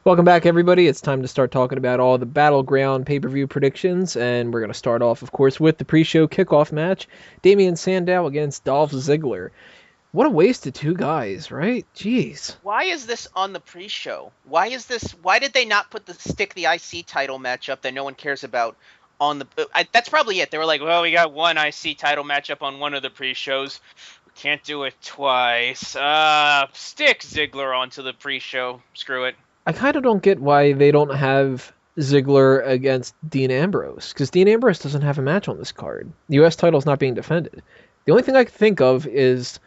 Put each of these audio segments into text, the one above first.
Welcome back, everybody. It's time to start talking about all the Battleground pay-per-view predictions, and we're going to start off, of course, with the pre-show kickoff match, Damien Sandow against Dolph Ziggler. What a waste of two guys, right? Jeez. Why is this on the pre-show? Why is this? Why did they not put the IC title matchup that no one cares about on the? That's probably it. They were like, well, we got one IC title matchup on one of the pre-shows. We can't do it twice. Stick Ziggler onto the pre-show. Screw it. I kind of don't get why they don't have Ziggler against Dean Ambrose, because Dean Ambrose doesn't have a match on this card. The U.S. title's not being defended. The only thing I can think of is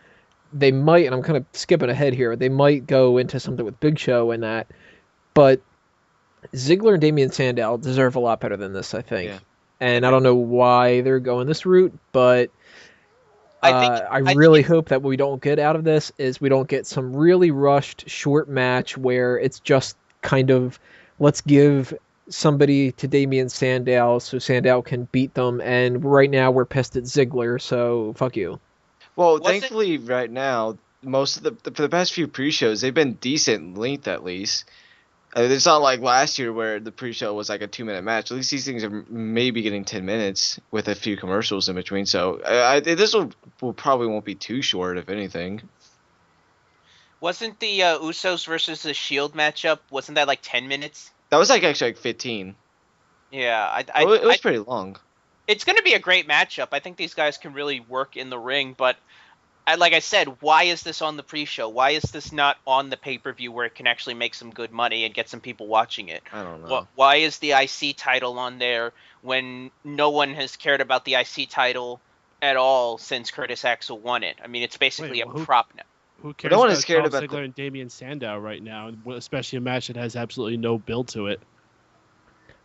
they might, and I'm kind of skipping ahead here, they might go into something with Big Show and that, but Ziggler and Damien Sandow deserve a lot better than this, I think. Yeah. And I don't know why they're going this route, but I I really think hope that what we don't get out of this is we don't get some really rushed short match where it's just kind of let's give somebody to Damien Sandow so Sandow can beat them, and right now we're pissed at Ziggler, so fuck you. Well, Wasn't- thankfully, right now, most of for the past few pre-shows, they've been decent length at least. It's not like last year where the pre-show was like a 2-minute match. At least these things are maybe getting 10 minutes with a few commercials in between. So this will probably won't be too short, if anything. wasn't the Usos versus the Shield matchup? Wasn't that like 10 minutes? That was actually like 15. Yeah, It was pretty long. it's going to be a great matchup. I think these guys can really work in the ring, but like I said, why is this on the pre-show? Why is this not on the pay-per-view where it can actually make some good money and get some people watching it? I don't know. Why is the IC title on there when no one has cared about the IC title at all since Curtis Axel won it? I mean, it's basically Wait, a prop now. Who cares no one about is scared Dolph about Ziggler and Damien Sandow right now, especially a match that has absolutely no build to it?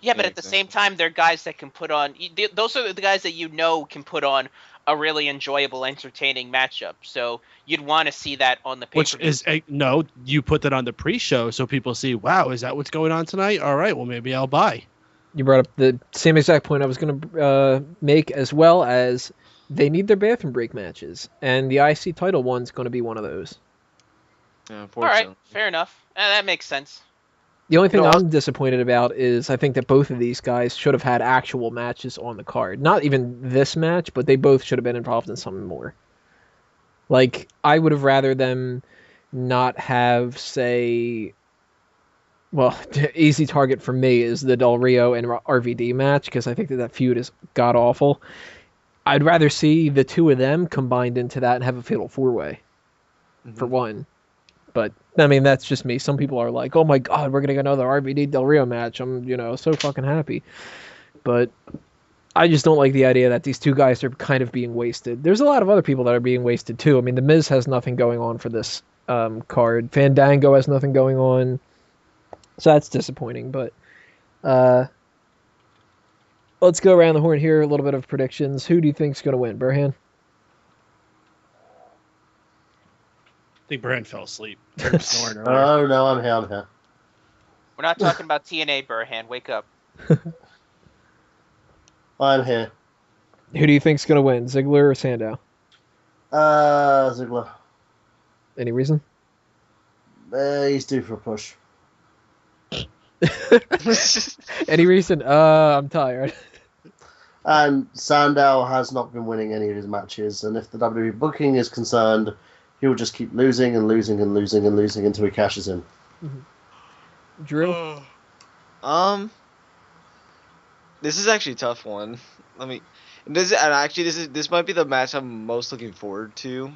Yeah, but Yeah, at the same time, they're guys that can put on. Those are the guys that can put on a really enjoyable, entertaining matchup. So you'd want to see that on the Which pay-per-view. is no, you put that on the pre-show so people see, wow, is that what's going on tonight? All right, well maybe I'll buy. You brought up the same exact point I was going to make, as well as they need their bathroom break matches, and the IC title one's going to be one of those. Yeah, All right, unfortunately. fair enough. That makes sense. The only thing No, I'm disappointed about is I think that both of these guys should have had actual matches on the card. Not even this match, but they both should have been involved in something more. Like, I would have rather them not have, say... Well, easy target for me is the Del Rio and RVD match, because I think that feud is god-awful. I'd rather see the two of them combined into that and have a fatal four-way, for one. But, I mean, that's just me. Some people are like, oh my god, we're going to get another RVD Del Rio match. I'm, so fucking happy. But I just don't like the idea that these two guys are kind of being wasted. There's a lot of other people that are being wasted, too. I mean, The Miz has nothing going on for this card. Fandango has nothing going on. So that's disappointing, but let's go around the horn here, a little bit of predictions. Who do you think's going to win? Burhan? I think Brand fell asleep. He was snoring earlier. Oh, no, I'm here. We're not talking about TNA, Burhan. Wake up. I'm here. Who do you think's going to win, Ziggler or Sandow? Ziggler. Any reason? He's due for a push. Any reason? I'm tired. And Sandow has not been winning any of his matches, and if the WWE booking is concerned, he will just keep losing and losing and losing and losing until he cashes in. Drew? This is actually a tough one. This might be the match I'm most looking forward to,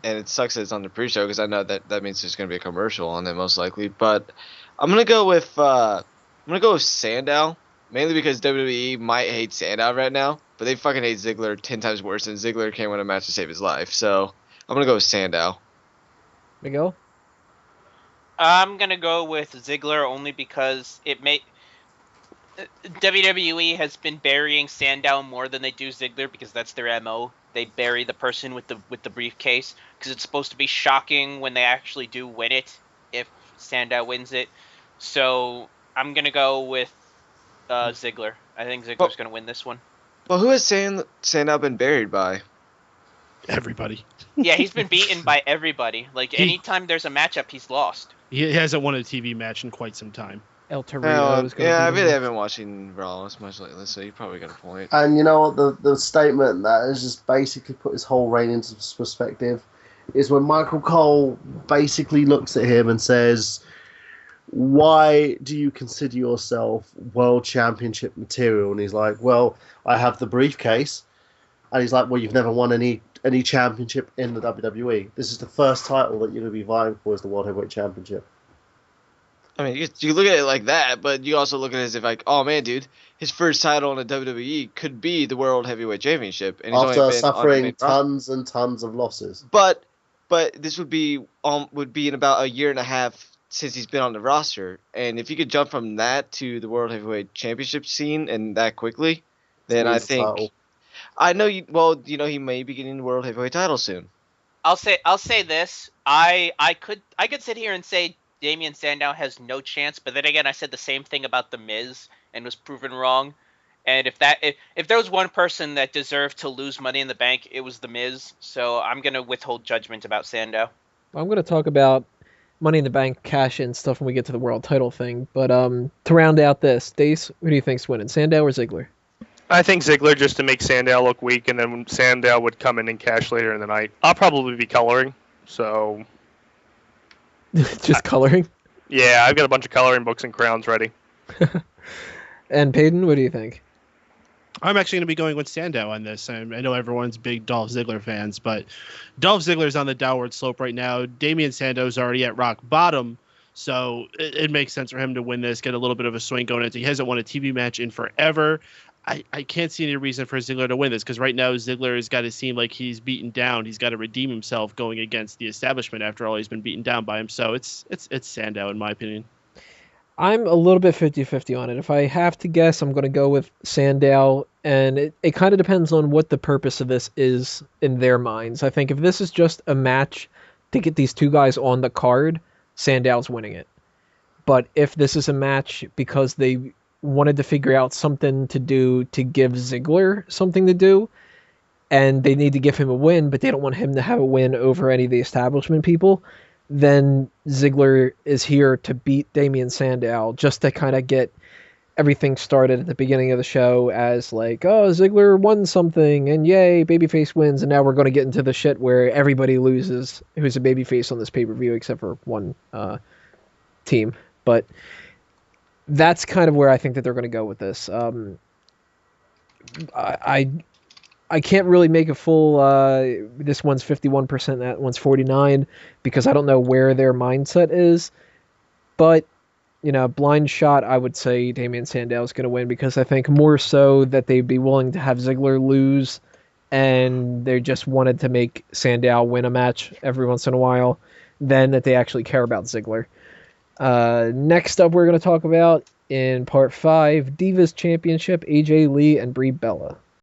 and it sucks that it's on the pre-show because I know that means there's gonna be a commercial on it most likely. But I'm gonna go with Sandow, mainly because WWE might hate Sandow right now, but they fucking hate Ziggler 10 times worse, and Ziggler can't win a match to save his life. So I'm gonna go with Sandow. Miguel? I'm gonna go with Ziggler only because WWE has been burying Sandow more than they do Ziggler because that's their MO. They bury the person with the briefcase because it's supposed to be shocking when they actually do win it if Sandow wins it. So I'm gonna go with Ziggler. I think Ziggler's gonna win this one. Well, who has Sandow been buried by? Everybody. Yeah, he's been beaten by everybody. Like, anytime there's a matchup, he's lost. He hasn't won a TV match in quite some time. El Torito is going to I be really haven't been watching Raw as much lately, so you probably got a point. And you know what? The statement that has just basically put his whole reign into perspective is when Michael Cole basically looks at him and says, "Why do you consider yourself world championship material?" And he's like, "Well, I have the briefcase." And he's like, "Well, you've never won any championship in the WWE. This is the first title that you're going to be vying for, is the World Heavyweight Championship." I mean, you look at it like that, but you also look at it as if like, oh man, dude, his first title in the WWE could be the World Heavyweight Championship, and he's After only been suffering on tons and tons of losses. But this would be in about a year and a half since he's been on the roster, and if you could jump from that to the World Heavyweight Championship scene and that quickly, then I think Title. I know you. Well, you know he may be getting the World Heavyweight title soon. I'll say this. I could sit here and say Damien Sandow has no chance, but then again, I said the same thing about The Miz and was proven wrong. And if there was one person that deserved to lose Money in the Bank, it was The Miz. So I'm gonna withhold judgment about Sandow. I'm going to talk about Money in the Bank cash-in stuff when we get to the world title thing. But to round out this, Dace, who do you think's winning, Sandow or Ziggler? I think Ziggler, just to make Sandow look weak, and then Sandow would come in and cash later in the night. I'll probably be coloring, so... Just coloring? Yeah, I've got a bunch of coloring books and crowns ready. And Peyton, what do you think? I'm actually going to be going with Sandow on this. I know everyone's big Dolph Ziggler fans, but Dolph Ziggler's on the downward slope right now. Damien Sandow's already at rock bottom, so it makes sense for him to win this, get a little bit of a swing going into. He hasn't won a TV match in forever. I can't see any reason for Ziggler to win this, because right now Ziggler has got to seem like he's beaten down. He's got to redeem himself going against the establishment. After all, he's been beaten down by him. So it's Sandow, in my opinion. I'm a little bit 50-50 on it. If I have to guess, I'm going to go with Sandow, and it kind of depends on what the purpose of this is in their minds. I think if this is just a match to get these two guys on the card, Sandow's winning it. But if this is a match because they wanted to figure out something to do to give Ziggler something to do, and they need to give him a win, but they don't want him to have a win over any of the establishment people, then Ziggler is here to beat Damien Sandow just to kind of get everything started at the beginning of the show as like, oh, Ziggler won something, and yay, babyface wins, and now we're going to get into the shit where everybody loses who's a babyface on this pay-per-view except for one team. But that's kind of where I think that they're going to go with this. I can't really make a full, this one's 51%, that one's 49%, because I don't know where their mindset is. But, you know, blind shot, I would say Damien Sandow is going to win, because I think more so that they'd be willing to have Ziggler lose, and they just wanted to make Sandow win a match every once in a while, than that they actually care about Ziggler. Next up, we're going to talk about, in Part 5, Divas Championship, AJ Lee and Brie Bella.